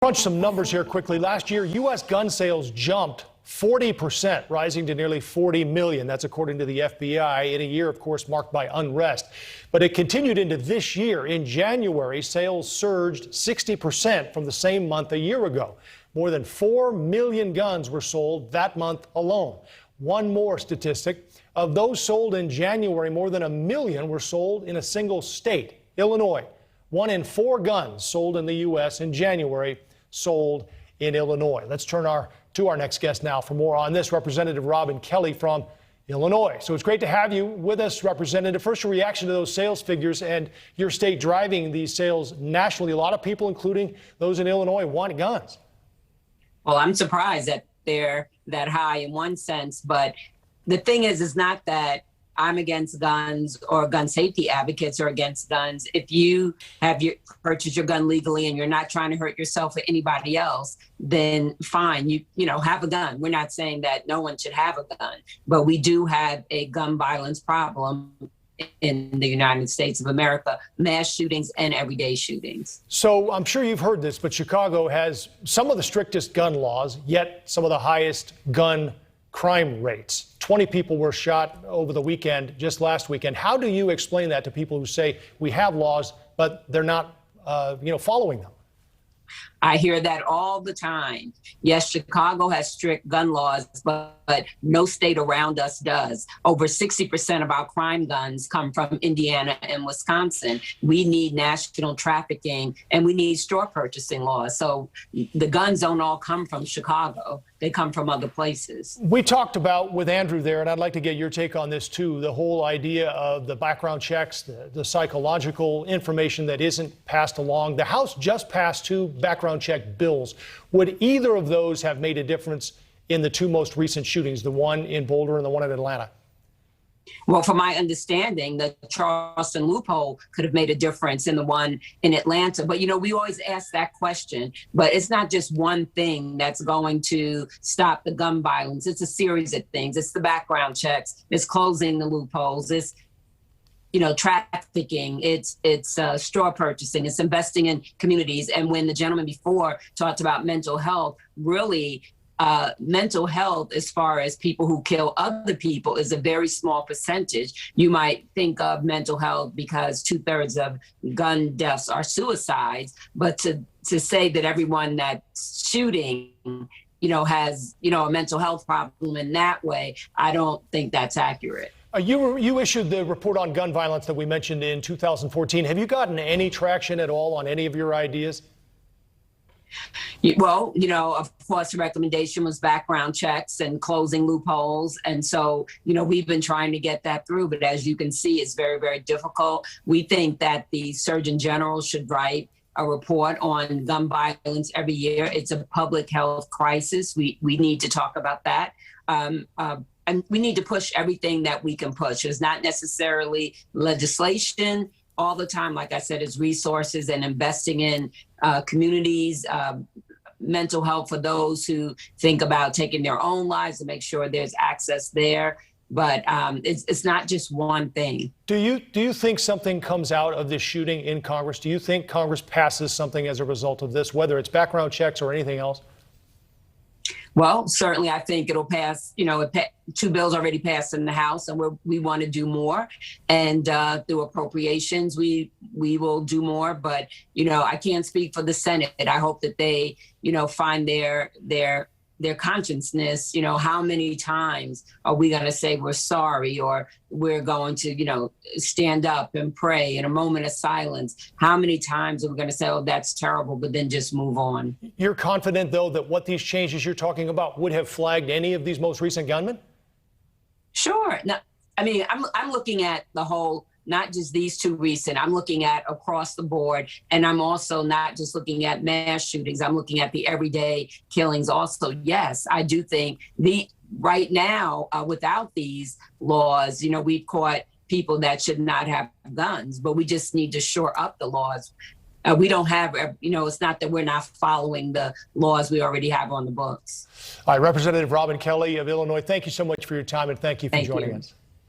Crunch some numbers here quickly. Last year, U.S. gun sales jumped 40%, rising to nearly 40 million. That's according to the FBI, in a year, of course, marked by unrest. But it continued into this year. In January, sales surged 60% from the same month a year ago. More than 4 million guns were sold that month alone. One more statistic. Of those sold in January, more than 1 million were sold in a single state, Illinois. 1 in 4 guns sold in the U.S. in January sold in Illinois. Let's turn to our next guest now for more on this. Representative Robin Kelly from Illinois. So it's great to have you with us, Representative. First, your reaction to those sales figures and your state driving these sales nationally. A lot of people, including those in Illinois, want guns. Well, I'm surprised that they're that high in one sense, but the thing is not that I'm against guns or gun safety advocates are against guns. If you have purchased your gun legally and you're not trying to hurt yourself or anybody else, then fine, you have a gun. We're not saying that no one should have a gun, but we do have a gun violence problem in the United States of America, mass shootings and everyday shootings. So I'm sure you've heard this, but Chicago has some of the strictest gun laws, yet some of the highest gun crime rates. 20 people were shot over the weekend, just last weekend. How do you explain that to people who say we have laws, but they're not, following them? I hear that all the time. Yes, Chicago has strict gun laws, but no state around us does. Over 60% of our crime guns come from Indiana and Wisconsin. We need national trafficking and we need store purchasing laws. So the guns don't all come from Chicago. They come from other places. We talked about with Andrew there, and I'd like to get your take on this too, the whole idea of the background checks, the psychological information that isn't passed along. The House just passed 2 background check bills. Would either of those have made a difference in the 2 most recent shootings, the one in Boulder and the one in Atlanta? Well, from my understanding, the Charleston loophole could have made a difference in the one in Atlanta. But, we always ask that question. But it's not just one thing that's going to stop the gun violence. It's a series of things. It's the background checks. It's closing the loopholes. It's trafficking, it's store purchasing, it's investing in communities. And when the gentleman before talked about mental health, really mental health as far as people who kill other people is a very small percentage. You might think of mental health because 2/3 of gun deaths are suicides, but to say that everyone that's shooting has, a mental health problem in that way, I don't think that's accurate. You issued the report on gun violence that we mentioned in 2014. Have you gotten any traction at all on any of your ideas? Well, of course, the recommendation was background checks and closing loopholes. And so, we've been trying to get that through. But as you can see, it's very, very difficult. We think that the Surgeon General should write a report on gun violence every year. It's a public health crisis. We need to talk about that. And we need to push everything that we can push. It's not necessarily legislation all the time. Like I said, it's resources and investing in communities, mental health for those who think about taking their own lives to make sure there's access there. But it's not just one thing. Do you think something comes out of this shooting in Congress? Do you think Congress passes something as a result of this, whether it's background checks or anything else? Well, certainly, I think it'll pass. 2 bills already passed in the House, and we want to do more. And through appropriations, we will do more. But I can't speak for the Senate. I hope that they find their consciousness. How many times are we going to say we're sorry, or we're going to stand up and pray in a moment of silence? How many times are we going to say, oh, that's terrible, but then just move on? You're confident, though, that what these changes you're talking about would have flagged any of these most recent gunmen? Sure. No, I'm looking at the whole, not just these 2 recent, I'm looking at across the board. And I'm also not just looking at mass shootings. I'm looking at the everyday killings also. Yes, I do think right now, without these laws, we've caught people that should not have guns, but we just need to shore up the laws. We don't have, it's not that we're not following the laws we already have on the books. All right, Representative Robin Kelly of Illinois, thank you so much for your time, and thank you for joining us.